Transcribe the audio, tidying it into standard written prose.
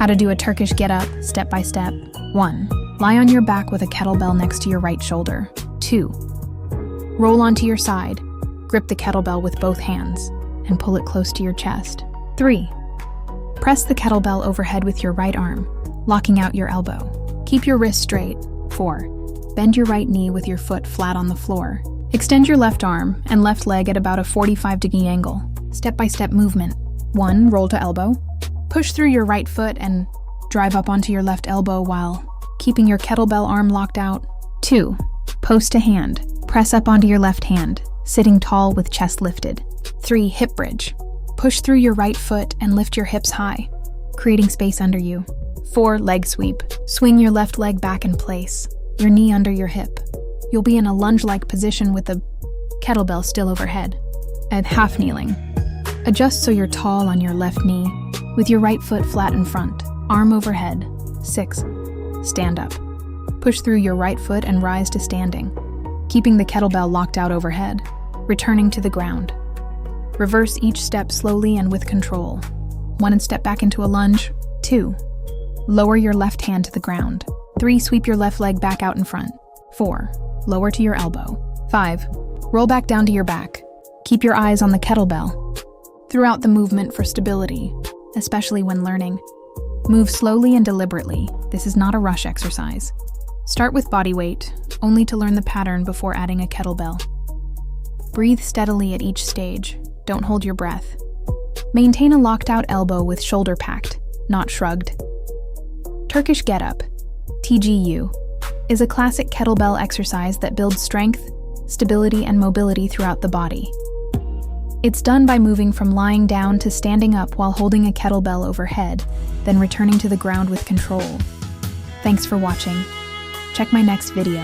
How to do a Turkish get-up, step by step. 1. Lie on your back with a kettlebell next to your right shoulder. 2. Roll onto your side. Grip the kettlebell with both hands and pull it close to your chest. 3. Press the kettlebell overhead with your right arm, locking out your elbow. Keep your wrist straight. 4. Bend your right knee with your foot flat on the floor. Extend your left arm and left leg at about a 45-degree angle. Step-by-step movement. 1. Roll to elbow. Push through your right foot and drive up onto your left elbow while keeping your kettlebell arm locked out. 2. Post to hand. Press up onto your left hand, sitting tall with chest lifted. 3. Hip bridge. Push through your right foot and lift your hips high, creating space under you. 4. Leg sweep. Swing your left leg back in place, your knee under your hip. You'll be in a lunge-like position with the kettlebell still overhead. At half kneeling. Adjust so you're tall on your left knee, with your right foot flat in front, arm overhead. 6. Stand up. Push through your right foot and rise to standing, keeping the kettlebell locked out overhead, returning to the ground. Reverse each step slowly and with control. 1. And step back into a lunge. 2. Lower your left hand to the ground. 3. Sweep your left leg back out in front. 4. Lower to your elbow. 5. Roll back down to your back. Keep your eyes on the kettlebell throughout the movement for stability, especially when learning. Move slowly and deliberately. This is not a rush exercise. Start with body weight, only to learn the pattern before adding a kettlebell. Breathe steadily at each stage. Don't hold your breath. Maintain a locked-out elbow with shoulder packed, not shrugged. Turkish Get-Up, TGU, is a classic kettlebell exercise that builds strength, stability, and mobility throughout the body. It's done by moving from lying down to standing up while holding a kettlebell overhead, then returning to the ground with control. Thanks for watching. Check my next video.